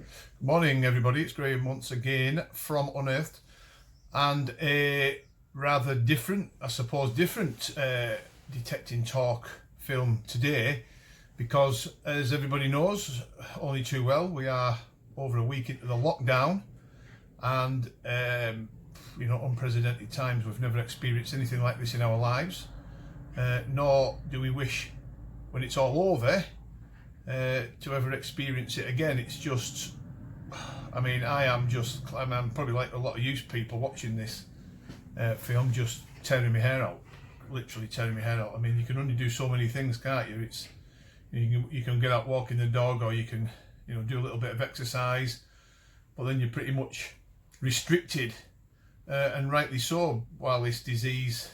Good morning, everybody. It's Graham once again from Unearthed, and a rather different, detecting talk film today, because as everybody knows only too well, we are over a week into the lockdown, and unprecedented times. We've never experienced anything like this in our lives, nor do we wish, when it's all over, to ever experience it again. It's just, I'm probably like a lot of youth people watching this film, just tearing my hair out, literally tearing my hair out. I mean, you can only do so many things, can't you? You can get out walking the dog, or you can do a little bit of exercise, but then you're pretty much restricted, and rightly so, while this disease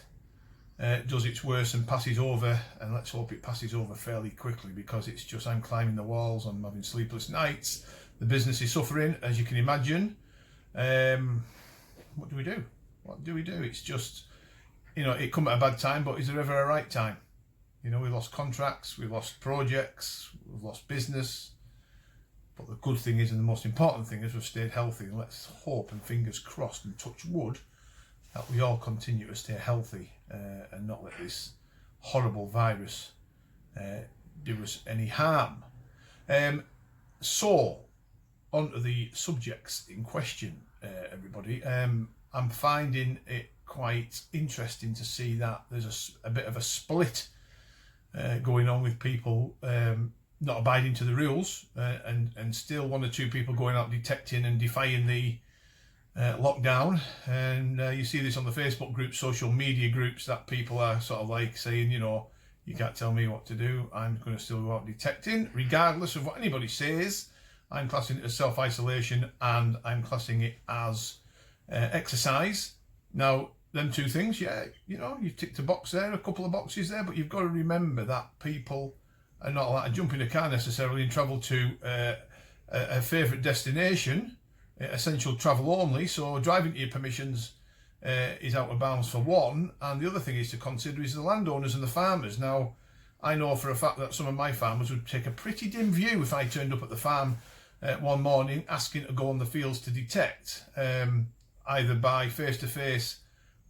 does its worst and passes over. And let's hope it passes over fairly quickly, because it's just, I'm climbing the walls, I'm having sleepless nights, the business is suffering, as you can imagine. What do we do? It's just, it come at a bad time, but is there ever a right time? We lost contracts, we lost projects, we've lost business, but the good thing is, and the most important thing is, we've stayed healthy. And let's hope, and fingers crossed and touch wood, that we all continue to stay healthy, and not let this horrible virus do us any harm. So, on to the subjects in question, everybody. I'm finding it quite interesting to see that there's a bit of a split going on with people not abiding to the rules, and still one or two people going out detecting and defying the lockdown. And you see this on the Facebook groups, social media groups, that people are sort of like saying, you can't tell me what to do, I'm going to still go out detecting regardless of what anybody says. I'm classing it as self-isolation, and I'm classing it as exercise. Now, them two things, you've ticked a box there, a couple of boxes there, but you've got to remember that people are not allowed to jump in a car necessarily and travel to a favourite destination, essential travel only. So driving to your permissions is out of bounds, for one, and the other thing is to consider is the landowners and the farmers. Now, I know for a fact that some of my farmers would take a pretty dim view if I turned up at the farm one morning asking to go on the fields to detect, either by face-to-face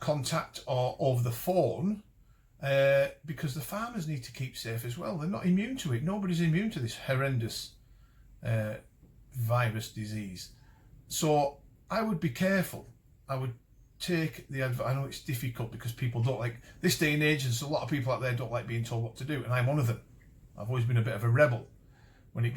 contact or over the phone, because the farmers need to keep safe as well. They're not immune to it. Nobody's immune to this horrendous virus disease. So I would be careful. I would take the advice. I know it's difficult because people don't like, this day and age, there's a lot of people out there don't like being told what to do, and I'm one of them. I've always been a bit of a rebel when it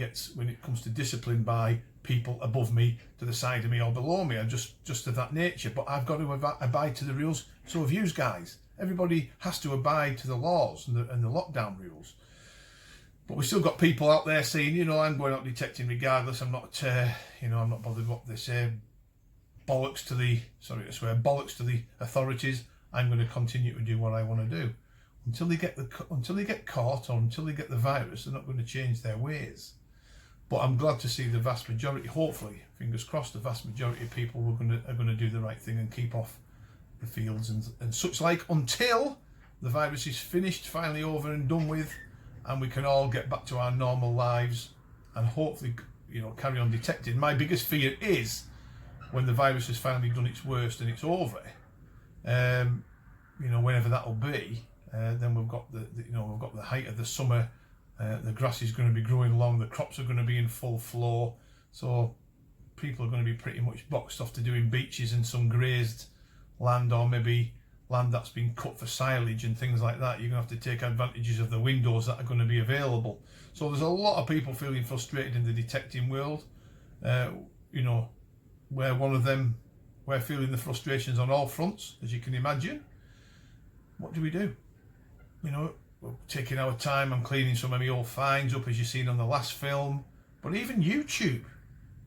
comes to discipline by people above me, to the side of me, or below me. I'm just of that nature. But I've got to abide to the rules. So have you guys. Everybody has to abide to the laws and the lockdown rules. But we've still got people out there saying, I'm going out detecting regardless. I'm not, I'm not bothered what they say. Bollocks to the authorities. I'm going to continue to do what I want to do until they get caught, or until they get the virus. They're not going to change their ways. But I'm glad to see the vast majority, hopefully, fingers crossed, the vast majority of people are going to do the right thing and keep off the fields and such like, until the virus is finished, finally over and done with, and we can all get back to our normal lives and hopefully, carry on detecting. My biggest fear is when the virus has finally done its worst and it's over, whenever that'll be, then we've got the height of the summer. The grass is going to be growing long, the crops are going to be in full flow, so people are going to be pretty much boxed off to doing beaches and some grazed land, or maybe land that's been cut for silage and things like that. You're going to have to take advantages of the windows that are going to be available. So there's a lot of people feeling frustrated in the detecting world. We're one of them. We're feeling the frustrations on all fronts, as you can imagine. What do we do? We're taking our time. I'm cleaning some of my old finds up, as you've seen on the last film. But even YouTube,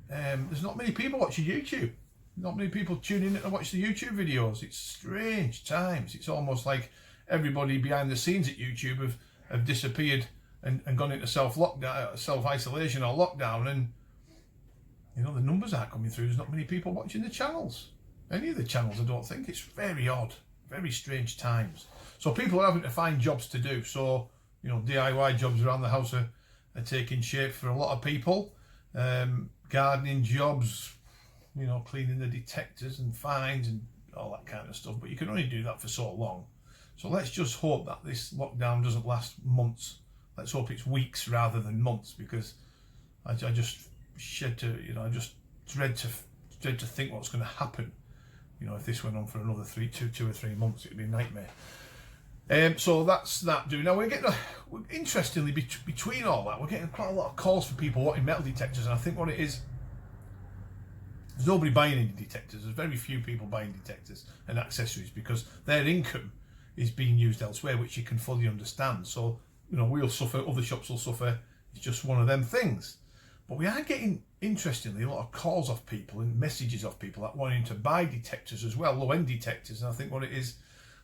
there's not many people watching YouTube. Not many people tune in to watch the YouTube videos. It's strange times. It's almost like everybody behind the scenes at YouTube have disappeared and gone into self-isolation or lockdown, and the numbers aren't coming through. There's not many people watching the channels. Any of the channels, I don't think. It's very odd. Very strange times. So people are having to find jobs to do. So, DIY jobs around the house are taking shape for a lot of people. gardening jobs, cleaning the detectors and fines and all that kind of stuff. But you can only do that for so long. So let's just hope that this lockdown doesn't last months. Let's hope it's weeks rather than months, because I just I just dread to think what's going to happen. If this went on for another 2 or 3 months, it'd be a nightmare. So that's that doing. Now interestingly, between all that, we're getting quite a lot of calls for people wanting metal detectors, and I think what it is, there's nobody buying any detectors. There's very few people buying detectors and accessories because their income is being used elsewhere, which you can fully understand. So, we'll suffer, other shops will suffer. It's just one of them things. But we are getting, interestingly, a lot of calls off people and messages off people that wanting to buy detectors as well, low-end detectors. And I think what it is,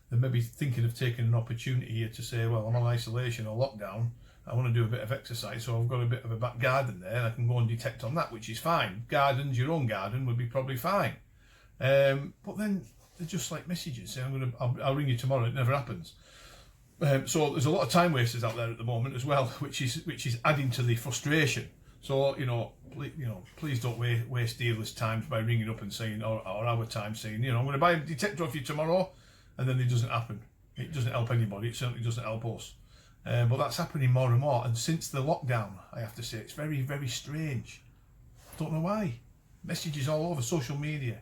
they're maybe thinking of taking an opportunity here to say, well, I'm on isolation or lockdown, I want to do a bit of exercise, so I've got a bit of a back garden there, and I can go and detect on that, which is fine. Gardens, your own garden, would be probably fine. But then they're just like messages saying, I'll ring you tomorrow. It never happens. So there's a lot of time wasters out there at the moment as well, which is adding to the frustration. So please don't waste dealers' time by ringing up and saying, or our time saying, I'm going to buy a detector off you tomorrow, and then it doesn't happen. It doesn't help anybody. It certainly doesn't help us. But that's happening more and more. And since the lockdown, I have to say, it's very, very strange. Don't know why. Messages all over social media.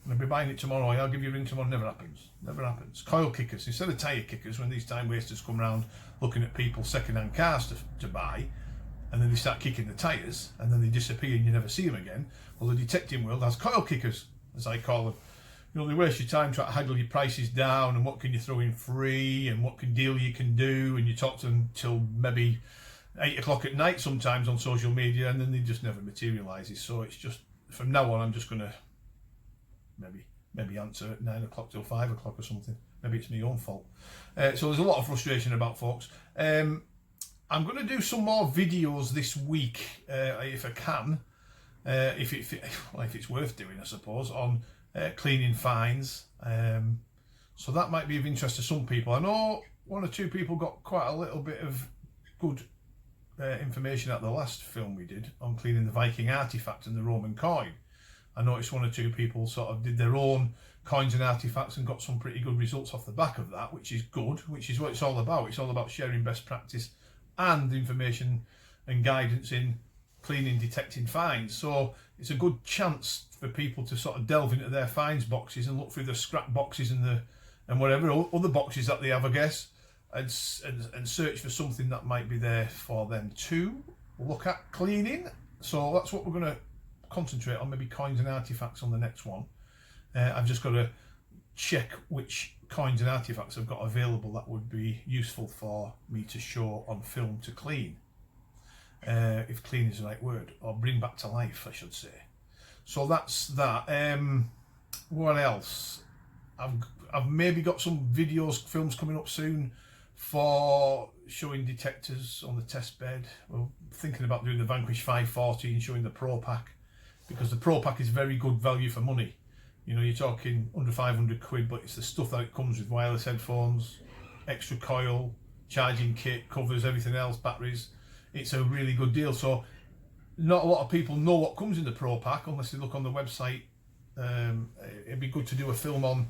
I'm going to be buying it tomorrow. I'll give you a ring tomorrow. Never happens. Never happens. Coil kickers. Instead of tyre kickers, when these time wasters come around looking at people's second-hand cars to buy, and then they start kicking the tyres, and then they disappear and you never see them again. Well, the detecting world has coil kickers, as I call them. They waste your time trying to haggle your prices down and what can you throw in free and what deal you can do, and you talk to them till maybe 8 o'clock at night sometimes on social media, and then they just never materialises. So it's just, from now on, I'm just going to maybe answer at 9 o'clock till 5 o'clock or something. Maybe it's my own fault. So there's a lot of frustration about folks. I'm going to do some more videos this week if I can, if it's worth doing, I suppose, on cleaning fines. So that might be of interest to some people. I know 1 or 2 people got quite a little bit of good information at the last film we did on cleaning the Viking artifact and the Roman coin. I noticed 1 or 2 people sort of did their own coins and artifacts and got some pretty good results off the back of that, which is good, which is what it's all about. It's all about sharing best practice and information and guidance in cleaning, detecting fines. So it's a good chance for people to sort of delve into their fines boxes and look through the scrap boxes and whatever other boxes that they have, I guess, and search for something that might be there for them to look at cleaning. So that's what we're going to concentrate on, maybe coins and artifacts on the next one. I've just got to check which coins and artifacts I've got available that would be useful for me to show on film to clean. If clean is the right word, or bring back to life, I should say. So that's that. What else? I've maybe got some films coming up soon for showing detectors on the test bed. We're thinking about doing the Vanquish 540 and showing the Pro Pack, because the Pro Pack is very good value for money. You're talking under 500 quid, but it's the stuff that it comes with: wireless headphones, extra coil, charging kit, covers, everything else, batteries. It's a really good deal. So not a lot of people know what comes in the Pro Pack unless they look on the website. It'd be good to do a film on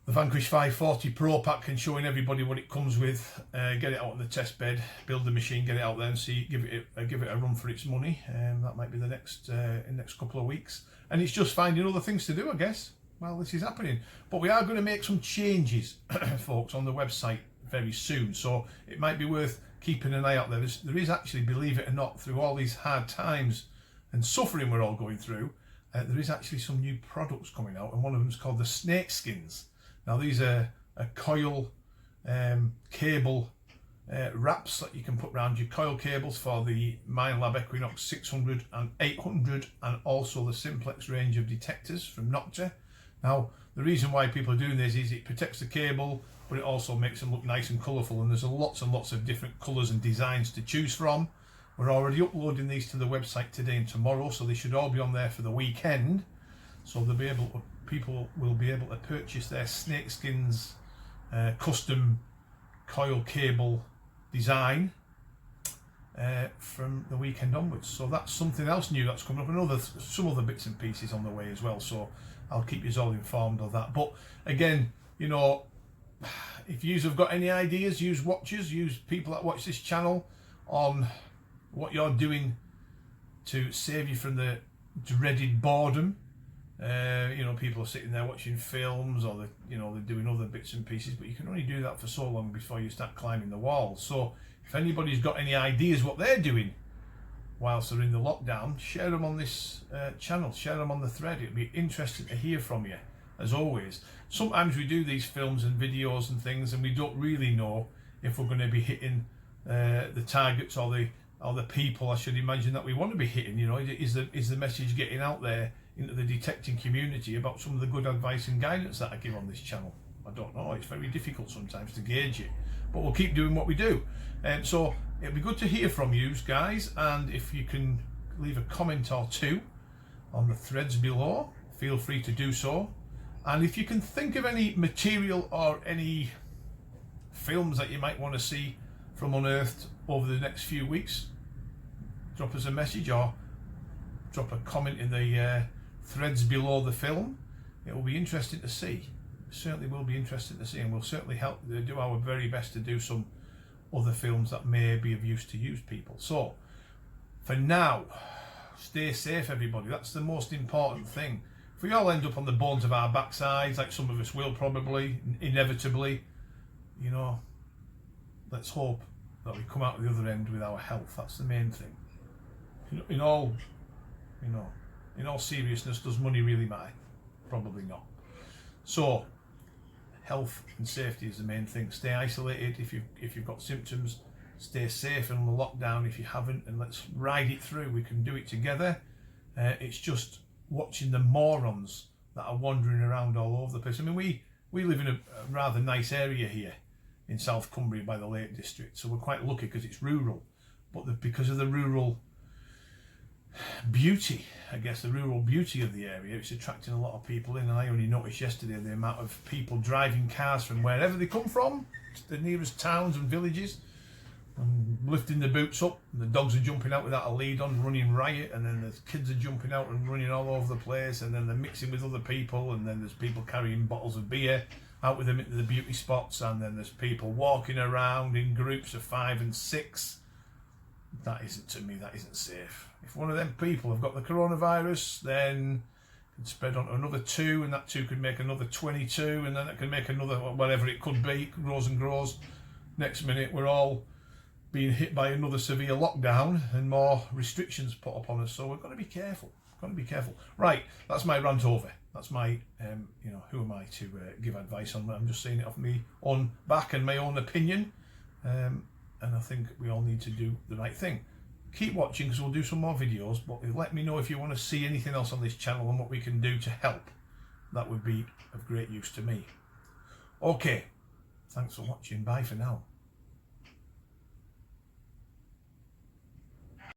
the Vanquish 540 Pro Pack and showing everybody what it comes with. Get it out on the test bed, build the machine, get it out there and give it a run for its money. That might be the next couple of weeks. And it's just finding other things to do, I guess. Well, this is happening. But we are going to make some changes, folks, on the website very soon. So it might be worth keeping an eye out there. There is actually, believe it or not, through all these hard times and suffering we're all going through, there is actually some new products coming out, and one of them is called the snake skins. Now these are coil cable wraps that you can put around your coil cables for the Minelab Equinox 600 and 800, and also the Simplex range of detectors from Nocta. Now the reason why people are doing this is it protects the cable, but it also makes them look nice and colourful, and there's lots and lots of different colours and designs to choose from. We're already uploading these to the website today and tomorrow, so they should all be on there for the weekend. So people will be able to purchase their snakeskins custom coil cable design from the weekend onwards. So that's something else new that's coming up, and some other bits and pieces on the way as well. So I'll keep you all informed of that. But again, you know, if you have got any ideas, use watchers, use people that watch this channel on what you're doing to save you from the dreaded boredom. You know, people are sitting there watching films, or they're doing other bits and pieces, but you can only do that for so long before you start climbing the walls. So if anybody's got any ideas what they're doing whilst they're in the lockdown, share them on this channel, share them on the thread. It'd be interesting to hear from you, as always. Sometimes we do these films and videos and things, and we don't really know if we're going to be hitting the targets or the people, I should imagine, that we want to be hitting. You know, is the message getting out there into the detecting community about some of the good advice and guidance that I give on this channel? I don't know. It's very difficult sometimes to gauge it, but we'll keep doing what we do. So it'll be good to hear from you guys, and if you can leave a comment or two on the threads below, feel free to do so. And if you can think of any material or any films that you might want to see from Unearthed over the next few weeks, drop us a message or drop a comment in the threads below the film. It will be interesting to see. It certainly will be interesting to see, and we'll certainly do our very best to do some other films that may be of use to people. So for now, stay safe, everybody. That's the most important thing. If we all end up on the bones of our backsides, like some of us will probably, inevitably, you know, let's hope that we come out the other end with our health. That's the main thing. In all seriousness, does money really matter? Probably not. So health and safety is the main thing. Stay isolated if you've got symptoms. Stay safe in the lockdown if you haven't, and let's ride it through. We can do it together. It's just watching the morons that are wandering around all over the place. I mean, we live in a rather nice area here in South Cumbria by the Lake District, so we're quite lucky because it's rural. But because of the rural beauty, I guess, the rural beauty of the area, it's attracting a lot of people in. And I only noticed yesterday the amount of people driving cars from wherever they come from, the nearest towns and villages, and lifting the boots up, and the dogs are jumping out without a lead on, running riot, and then the kids are jumping out and running all over the place, and then they're mixing with other people, and then there's people carrying bottles of beer out with them into the beauty spots, and then there's people walking around in groups of 5 and 6. That isn't, to me, that isn't safe. If one of them people have got the coronavirus, then it can spread on to another 2, and that 2 could make another 22, and then it can make another, whatever it could be, it grows and grows. Next minute, we're all being hit by another severe lockdown and more restrictions put up on us. So we've got to be careful. Got to be careful. Right, that's my rant over. That's my, who am I to give advice on? I'm just saying it off my own back and my own opinion. And I think we all need to do the right thing. Keep watching, because we'll do some more videos, but let me know if you want to see anything else on this channel and what we can do to help. That would be of great use to me. Okay, thanks for watching. Bye for now.